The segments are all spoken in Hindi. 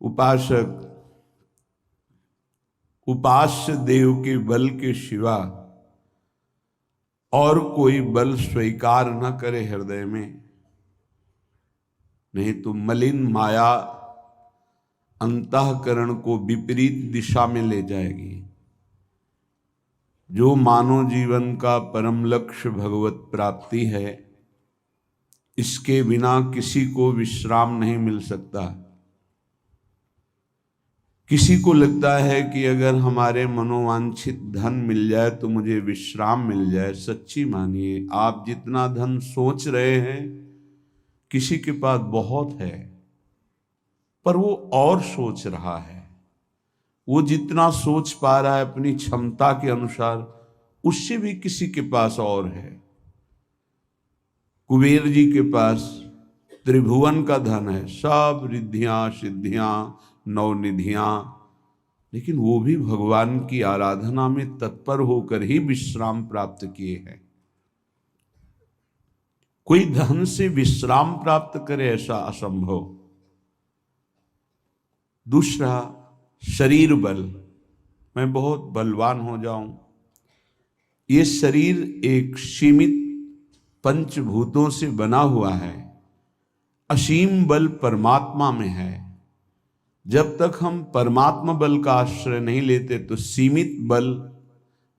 उपासक उपास्य देव के बल के सिवा और कोई बल स्वीकार न करे हृदय में, नहीं तो मलिन माया अंतःकरण को विपरीत दिशा में ले जाएगी। जो मानव जीवन का परम लक्ष्य भगवत प्राप्ति है, इसके बिना किसी को विश्राम नहीं मिल सकता। किसी को लगता है कि अगर हमारे मनोवांछित धन मिल जाए तो मुझे विश्राम मिल जाए। सच्ची मानिए, आप जितना धन सोच रहे हैं किसी के पास बहुत है, पर वो और सोच रहा है। वो जितना सोच पा रहा है अपनी क्षमता के अनुसार, उससे भी किसी के पास और है। कुबेर जी के पास त्रिभुवन का धन है, सब रिद्धियां सिद्धियां नवनिधियां, लेकिन वो भी भगवान की आराधना में तत्पर होकर ही विश्राम प्राप्त किए हैं। कोई धन से विश्राम प्राप्त करे ऐसा असंभव। दूसरा, शरीर बल, मैं बहुत बलवान हो जाऊं। ये शरीर एक सीमित पंचभूतों से बना हुआ है। असीम बल परमात्मा में है। जब तक हम परमात्मा बल का आश्रय नहीं लेते तो सीमित बल,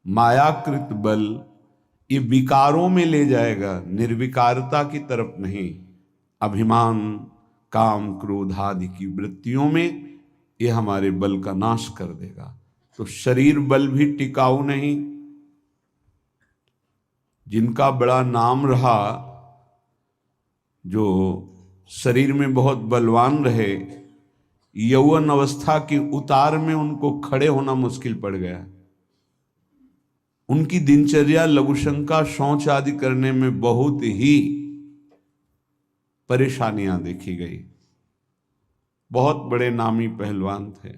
मायाकृत बल, ये विकारों में ले जाएगा, निर्विकारता की तरफ नहीं। अभिमान, काम, क्रोध आदि की वृत्तियों में ये हमारे बल का नाश कर देगा। तो शरीर बल भी टिकाऊ नहीं। जिनका बड़ा नाम रहा, जो शरीर में बहुत बलवान रहे, यौवन अवस्था के उतार में उनको खड़े होना मुश्किल पड़ गया। उनकी दिनचर्या लघुशंका, शौच आदि करने में बहुत ही परेशानियां देखी गई। बहुत बड़े नामी पहलवान थे।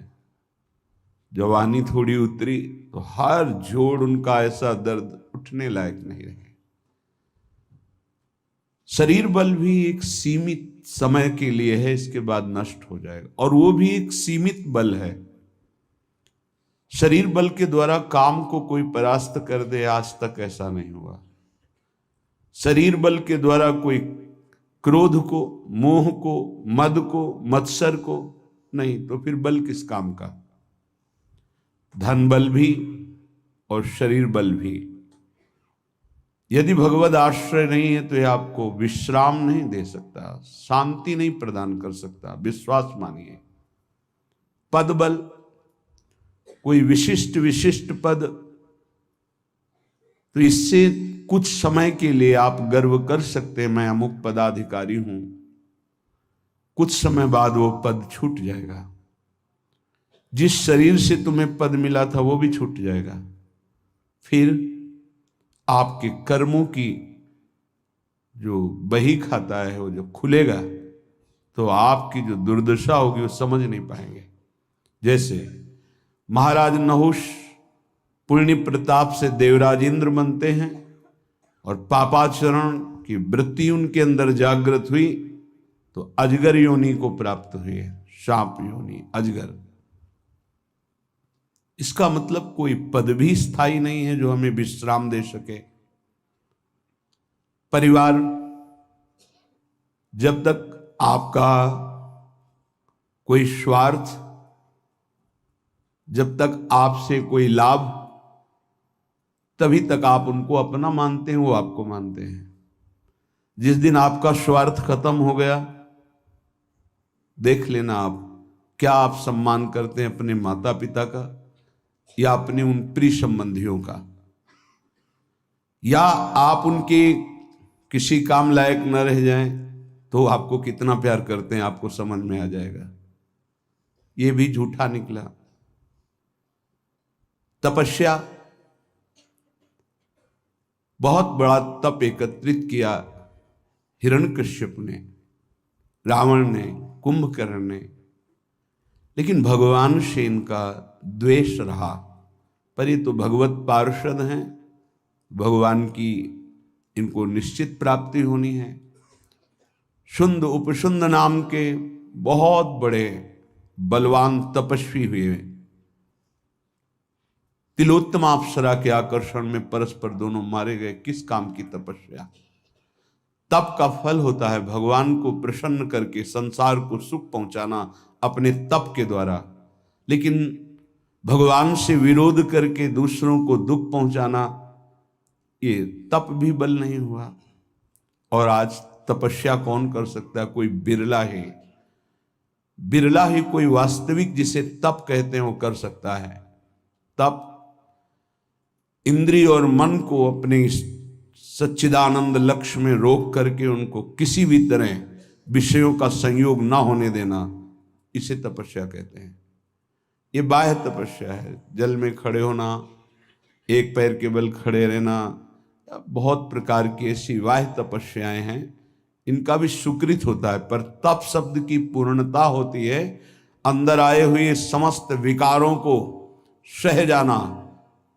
जवानी थोड़ी उतरी तो हर जोड़ उनका ऐसा दर्द, उठने लायक नहीं रहे। शरीर बल भी एक सीमित समय के लिए है, इसके बाद नष्ट हो जाएगा, और वो भी एक सीमित बल है। शरीर बल के द्वारा काम को कोई परास्त कर दे, आज तक ऐसा नहीं हुआ। शरीर बल के द्वारा कोई क्रोध को, मोह को, मद को, मत्सर को नहीं, तो फिर बल किस काम का। धन बल भी और शरीर बल भी, यदि भगवद आश्रय नहीं है तो यह आपको विश्राम नहीं दे सकता, शांति नहीं प्रदान कर सकता। विश्वास मानिए। पद बल, कोई विशिष्ट पद, तो इससे कुछ समय के लिए आप गर्व कर सकते हैं, मैं अमुक पदाधिकारी हूं। कुछ समय बाद वो पद छूट जाएगा। जिस शरीर से तुम्हें पद मिला था वो भी छूट जाएगा। फिर आपके कर्मों की जो बही खाता है, वो जो खुलेगा, तो आपकी जो दुर्दशा होगी वो समझ नहीं पाएंगे। जैसे महाराज नहुष पुण्य प्रताप से देवराज इंद्र बनते हैं, और पापाचरण की वृत्ति उनके अंदर जागृत हुई तो अजगर योनि को प्राप्त हुई है। सांप योनि, अजगर। इसका मतलब कोई पद भी स्थायी नहीं है जो हमें विश्राम दे सके। परिवार, जब तक आपका कोई स्वार्थ, जब तक आपसे कोई लाभ, तभी तक आप उनको अपना मानते हैं, वो आपको मानते हैं। जिस दिन आपका स्वार्थ खत्म हो गया, देख लेना आप क्या आप सम्मान करते हैं अपने माता पिता का, या अपने उन प्रिय संबंधियों का, या आप उनके किसी काम लायक न रह जाएं तो आपको कितना प्यार करते हैं, आपको समझ में आ जाएगा। ये भी झूठा निकला। तपस्या, बहुत बड़ा तप एकत्रित किया हिरण्यकश्यप ने, रावण ने, कुंभकर्ण ने, लेकिन भगवान से इनका द्वेष रहा। पर ये तो भगवत पार्षद हैं, भगवान की इनको निश्चित प्राप्ति होनी है। शुंद उपशुंद नाम के बहुत बड़े बलवान तपस्वी हुए। तिलोत्तमा अप्सरा के आकर्षण में परस्पर दोनों मारे गए। किस काम की तपस्या? तप का फल होता है भगवान को प्रसन्न करके संसार को सुख पहुंचाना अपने तप के द्वारा, लेकिन भगवान से विरोध करके दूसरों को दुख पहुंचाना, ये तप भी बल नहीं हुआ। और आज तपस्या कौन कर सकता है? कोई बिरला ही कोई वास्तविक जिसे तप कहते हैं वो कर सकता है। तप इंद्रिय और मन को अपने सच्चिदानंद लक्ष्य में रोक करके उनको किसी भी तरह विषयों का संयोग ना होने देना, इसे तपस्या कहते हैं। ये बाह्य तपस्या है, जल में खड़े होना, एक पैर के बल खड़े रहना, बहुत प्रकार की ऐसी बाह्य तपस्याएं हैं, इनका भी सुकृत होता है। पर तप शब्द की पूर्णता होती है अंदर आए हुए समस्त विकारों को सह जाना,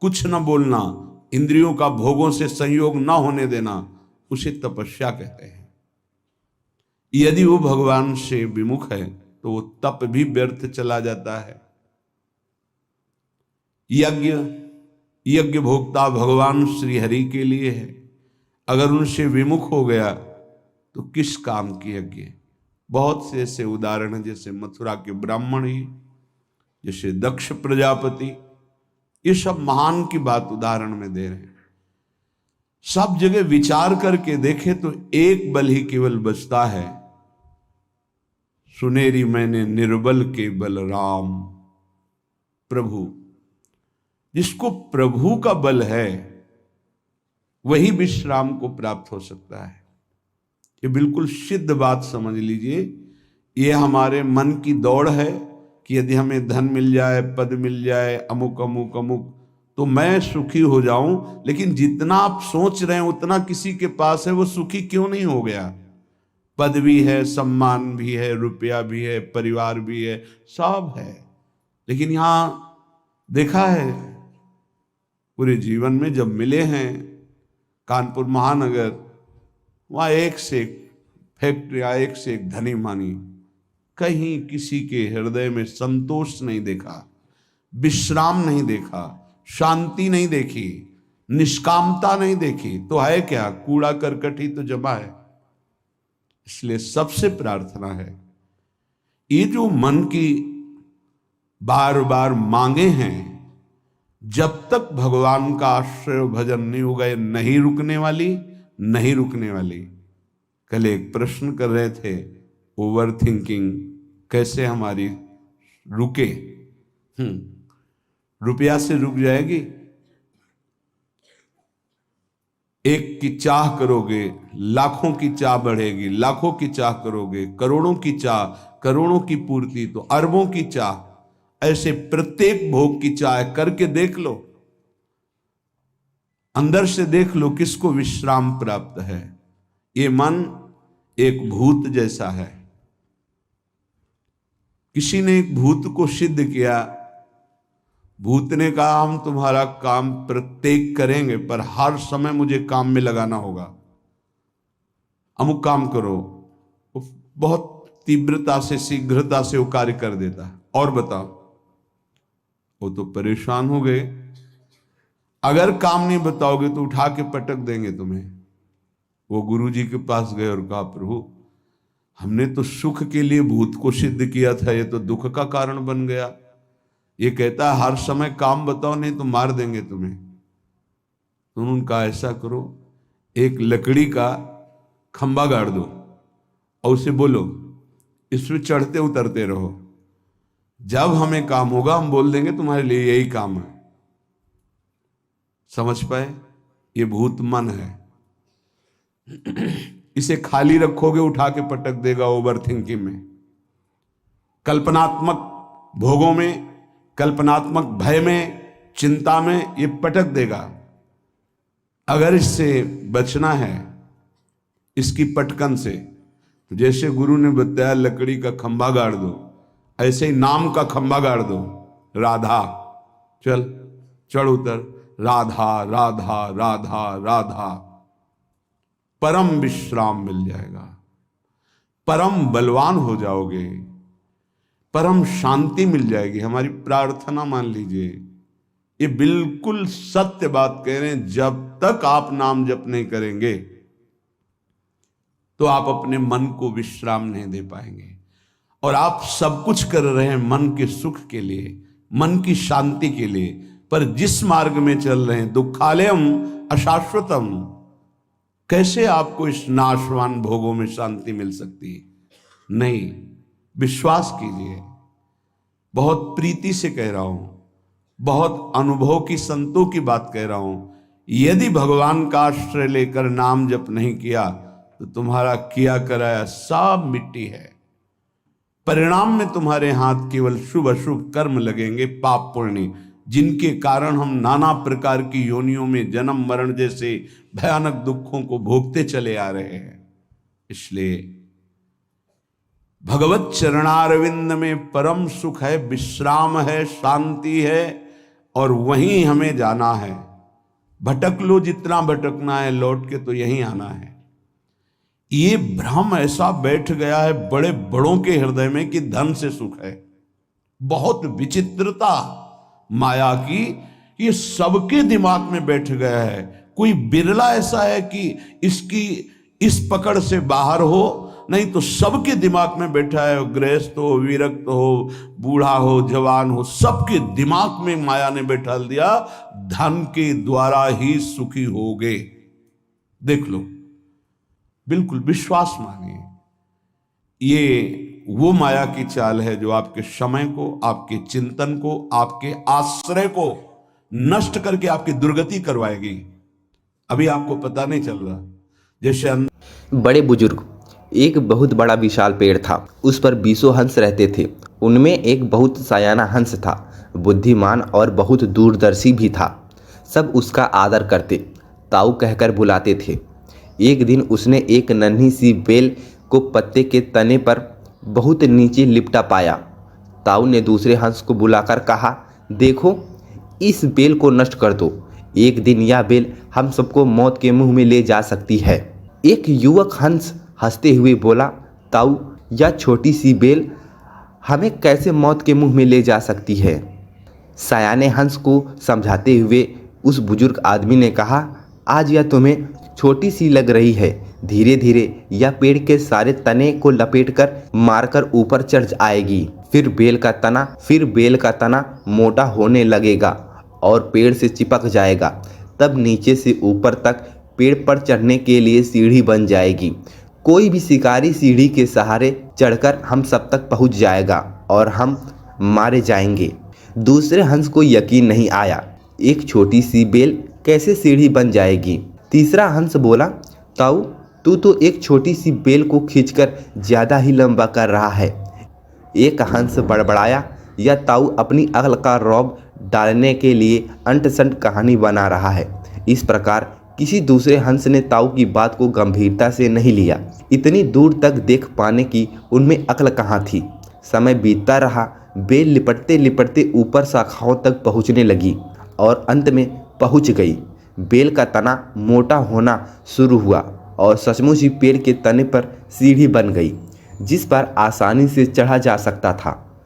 कुछ न बोलना, इंद्रियों का भोगों से संयोग न होने देना, उसे तपस्या कहते हैं। यदि वो भगवान से विमुख है तो वो तप भी व्यर्थ चला जाता है। यज्ञ भोक्ता भगवान श्री हरि के लिए है, अगर उनसे विमुख हो गया तो किस काम की यज्ञ? बहुत से ऐसे उदाहरण हैं, जैसे मथुरा के ब्राह्मण ही, जैसे दक्ष प्रजापति, ये सब महान की बात उदाहरण में दे रहे हैं। सब जगह विचार करके देखे तो एक बल ही केवल बचता है, सुनेरी मैंने निर्बल के बल राम। प्रभु, जिसको प्रभु का बल है वही विश्राम को प्राप्त हो सकता है। ये बिल्कुल सिद्ध बात समझ लीजिए। ये हमारे मन की दौड़ है कि यदि हमें धन मिल जाए, पद मिल जाए, अमुक अमुक अमुक, तो मैं सुखी हो जाऊं। लेकिन जितना आप सोच रहे हैं उतना किसी के पास है, वो सुखी क्यों नहीं हो गया? पद भी है, सम्मान भी है, रुपया भी है, परिवार भी है, सब है, लेकिन यहां देखा है पूरे जीवन में जब मिले हैं कानपुर महानगर, वहां एक से एक फैक्ट्रियां, एक से एक धनी मानी, कहीं किसी के हृदय में संतोष नहीं देखा, विश्राम नहीं देखा, शांति नहीं देखी, निष्कामता नहीं देखी, तो है क्या? कूड़ा करकट ही तो जमा है। इसलिए सबसे प्रार्थना है, ये जो मन की बार बार मांगे हैं, जब तक भगवान का आश्रय भजन नहीं होगा, ये नहीं रुकने वाली, नहीं रुकने वाली। कल एक प्रश्न कर रहे थे, ओवर थिंकिंग कैसे हमारी रुके? रुपया से रुक जाएगी? एक की चाह करोगे, लाखों की चाह बढ़ेगी, लाखों की चाह करोगे, करोड़ों की चाह, करोड़ों की पूर्ति, तो अरबों की चाह, ऐसे प्रत्येक भोग की चाह करके देख लो, अंदर से देख लो किसको विश्राम प्राप्त है। ये मन एक भूत जैसा है। किसी ने एक भूत को सिद्ध किया, भूत ने कहा हम तुम्हारा काम प्रत्येक करेंगे, पर हर समय मुझे काम में लगाना होगा, अमुक काम करो। बहुत तीव्रता से, शीघ्रता से वो कार्य कर देता है। और बताओ, वो तो परेशान हो गए। अगर काम नहीं बताओगे तो उठा के पटक देंगे तुम्हें। वो गुरुजी के पास गए और कहा, प्रभु हमने तो सुख के लिए भूत को सिद्ध किया था, ये तो दुख का कारण बन गया। ये कहता है हर समय काम बताओ, नहीं तो मार देंगे तुम्हें। तो उन्होंने कहा ऐसा करो, एक लकड़ी का खंबा गाड़ दो और उसे बोलो इसमें चढ़ते उतरते रहो, जब हमें काम होगा हम बोल देंगे तुम्हारे लिए यही काम है। समझ पाए? ये भूत मन है। इसे खाली रखोगे उठा के पटक देगा ओवर थिंकिंग में, कल्पनात्मक भोगों में, कल्पनात्मक भय में, चिंता में, ये पटक देगा। अगर इससे बचना है, इसकी पटकन से, तो जैसे गुरु ने बताया लकड़ी का खंभा गाड़ दो, ऐसे ही नाम का खंभा गाड़ दो। राधा, चल चढ़ उतर, राधा राधा राधा राधा, परम विश्राम मिल जाएगा, परम बलवान हो जाओगे। परम शांति मिल जाएगी। हमारी प्रार्थना मान लीजिए, ये बिल्कुल सत्य बात कह रहे हैं। जब तक आप नाम जप नहीं करेंगे तो आप अपने मन को विश्राम नहीं दे पाएंगे। और आप सब कुछ कर रहे हैं मन के सुख के लिए, मन की शांति के लिए, पर जिस मार्ग में चल रहे हैं दुखालयम अशाश्वतम, कैसे आपको इस नाशवान भोगों में शांति मिल सकती है? नहीं, विश्वास कीजिए, बहुत प्रीति से कह रहा हूं, बहुत अनुभव की संतों की बात कह रहा हूं। यदि भगवान का आश्रय लेकर नाम जप नहीं किया तो तुम्हारा किया कराया सब मिट्टी है। परिणाम में तुम्हारे हाथ केवल शुभ अशुभ कर्म लगेंगे, पाप पुण्य, जिनके कारण हम नाना प्रकार की योनियों में जन्म मरण जैसे भयानक दुखों को भोगते चले आ रहे हैं। इसलिए भगवत चरणारविंद में परम सुख है, विश्राम है, शांति है, और वहीं हमें जाना है। भटक लो जितना भटकना है, लौट के तो यहीं आना है। ये भ्रम ऐसा बैठ गया है बड़े बड़ों के हृदय में कि धन से सुख है। बहुत विचित्रता माया की, ये सबके दिमाग में बैठ गया है। कोई बिरला ऐसा है कि इसकी इस पकड़ से बाहर हो, नहीं तो सबके दिमाग में बैठा है। गृहस्थ हो, विरक्त हो, बूढ़ा हो, जवान हो, सबके दिमाग में माया ने बैठा दिया, धन के द्वारा ही सुखी होगे। देख लो, बिल्कुल विश्वास मानिए, ये वो माया की चाल है जो आपके समय को, आपके चिंतन को, आपके आश्रय को नष्ट करके आपकी दुर्गति करवाएगी। अभी आपको पता नहीं चल रहा। जैसे बड़े बुजुर्ग, एक बहुत बड़ा विशाल पेड़ था, उस पर 20 हंस रहते थे। उनमें एक बहुत सयाना हंस था, बुद्धिमान और बहुत दूरदर्शी भी था। सब उसका आदर करते, ताऊ कहकर बुलाते थे। एक दिन उसने एक नन्ही सी बेल को पत्ते के तने पर बहुत नीचे लिपटा पाया। ताऊ ने दूसरे हंस को बुलाकर कहा, देखो, इस बेल को नष्ट कर दो, एक दिन यह बेल हम सबको मौत के मुंह में ले जा सकती है। एक युवक हंस हंसते हुए बोला, ताऊ, यह छोटी सी बेल हमें कैसे मौत के मुंह में ले जा सकती है? सयाने हंस को समझाते हुए उस बुजुर्ग आदमी ने कहा, आज यह तुम्हें छोटी सी लग रही है, धीरे धीरे यह पेड़ के सारे तने को लपेटकर मारकर ऊपर चढ़ आएगी। फिर बेल का तना मोटा होने लगेगा और पेड़ से चिपक जाएगा। तब नीचे से ऊपर तक पेड़ पर चढ़ने के लिए सीढ़ी बन जाएगी। कोई भी शिकारी सीढ़ी के सहारे चढ़कर हम सब तक पहुंच जाएगा और हम मारे जाएंगे। दूसरे हंस को यकीन नहीं आया, एक छोटी सी बेल कैसे सीढ़ी बन जाएगी? तीसरा हंस बोला, ताऊ, तू तो एक छोटी सी बेल को खींचकर ज्यादा ही लंबा कर रहा है। एक हंस बड़बड़ाया, यह ताऊ अपनी अक्ल का रौब डालने के लिए अंट-संट कहानी बना रहा है। इस प्रकार किसी दूसरे हंस ने ताऊ की बात को गंभीरता से नहीं लिया। इतनी दूर तक देख पाने की उनमें अक्ल कहाँ थी। समय बीतता रहा, बेल लिपटते लिपटते ऊपर शाखाओं तक पहुँचने लगी और अंत में पहुँच गई। बेल का तना मोटा होना शुरू हुआ और सचमुच ही पेड़ के तने पर सीढ़ी बन गई, जिस पर आसानी से चढ़ा जा सकता था।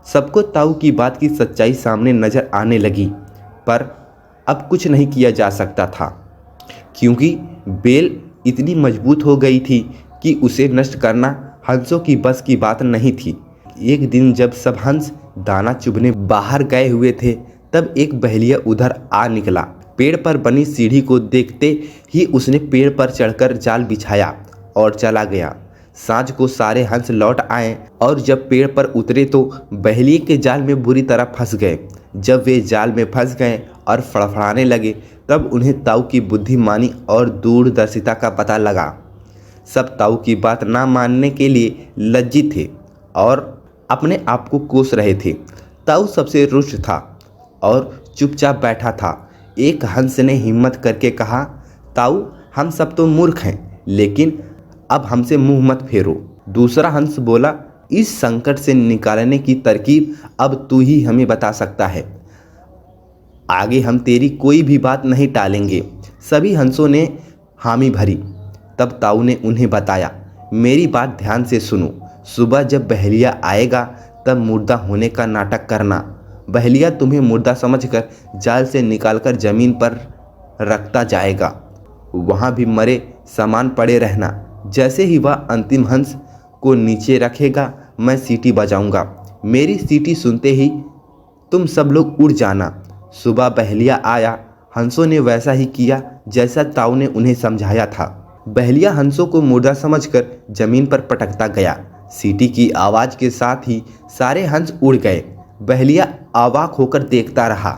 सबको ताऊ की बात की सच्चाई सामने नजर आने लगी, पर अब कुछ नहीं किया जा सकता था, क्योंकि बेल इतनी मजबूत हो गई थी कि उसे नष्ट करना हंसों की बस की बात नहीं थी। एक दिन जब सब हंस दाना चुभने बाहर गए हुए थे, तब एक बहेलिया उधर आ निकला। पेड़ पर बनी सीढ़ी को देखते ही उसने पेड़ पर चढ़कर जाल बिछाया और चला गया। सांझ को सारे हंस लौट आए और जब पेड़ पर उतरे तो बहेलिए के जाल में बुरी तरह फंस गए। जब वे जाल में फंस गए और फड़फड़ाने लगे, तब उन्हें ताऊ की बुद्धिमानी और दूरदर्शिता का पता लगा। सब ताऊ की बात ना मानने के लिए लज्जित थे और अपने आप को कोस रहे थे। ताऊ सबसे रुष्ट था और चुपचाप बैठा था। एक हंस ने हिम्मत करके कहा, ताऊ, हम सब तो मूर्ख हैं, लेकिन अब हमसे मुंह मत फेरो। दूसरा हंस बोला, इस संकट से निकालने की तरकीब अब तू ही हमें बता सकता है। आगे हम तेरी कोई भी बात नहीं टालेंगे। सभी हंसों ने हामी भरी। तब ताऊ ने उन्हें बताया, मेरी बात ध्यान से सुनो। सुबह जब बहेलिया आएगा तब मुर्दा होने का नाटक करना। बहेलिया तुम्हें मुर्दा समझकर जाल से निकालकर जमीन पर रखता जाएगा, वहाँ भी मरे सामान पड़े रहना। जैसे ही वह अंतिम हंस को नीचे रखेगा मैं सीटी बजाऊंगा। मेरी सीटी सुनते ही तुम सब लोग उड़ जाना। सुबह बहेलिया आया, हंसों ने वैसा ही किया जैसा ताऊ ने उन्हें समझाया था। बहेलिया हंसों को मुर्दा समझकर जमीन पर पटकता गया। सीटी की आवाज़ के साथ ही सारे हंस उड़ गए। बहेलिया अवाक होकर देखता रहा।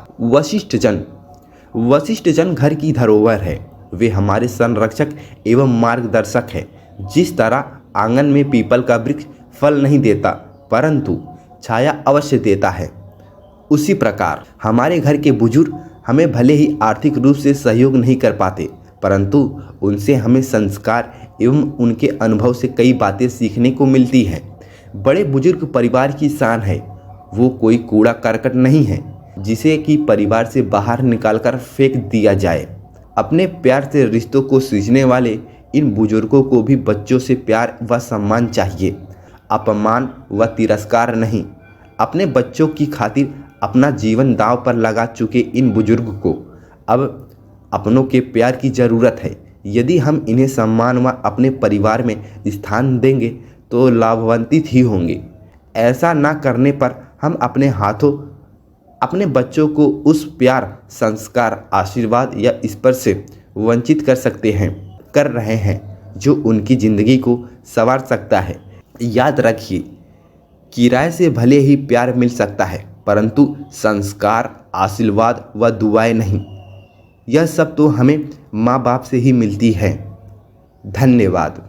वशिष्ठ जन घर की धरोहर है। वे हमारे संरक्षक एवं मार्गदर्शक हैं। जिस तरह आंगन में पीपल का वृक्ष फल नहीं देता परंतु छाया अवश्य देता है, उसी प्रकार हमारे घर के बुजुर्ग हमें भले ही आर्थिक रूप से सहयोग नहीं कर पाते परंतु उनसे हमें संस्कार एवं उनके अनुभव से कई बातें सीखने को मिलती हैं। बड़े बुजुर्ग परिवार की शान है। वो कोई कूड़ा करकट नहीं है जिसे कि परिवार से बाहर निकालकर फेंक दिया जाए। अपने प्यार से रिश्तों को सींचने वाले इन बुजुर्गों को भी बच्चों से प्यार व सम्मान चाहिए, अपमान व तिरस्कार नहीं। अपने बच्चों की खातिर अपना जीवन दांव पर लगा चुके इन बुजुर्ग को अब अपनों के प्यार की ज़रूरत है। यदि हम इन्हें सम्मान व अपने परिवार में स्थान देंगे तो लाभान्वित ही होंगे। ऐसा ना करने पर हम अपने हाथों अपने बच्चों को उस प्यार, संस्कार, आशीर्वाद या स्पर्श से वंचित कर रहे हैं जो उनकी ज़िंदगी को संवार सकता है। याद रखिए, किराए से भले ही प्यार मिल सकता है परंतु संस्कार, आशीर्वाद व दुआएं नहीं। यह सब तो हमें माँ बाप से ही मिलती है। धन्यवाद।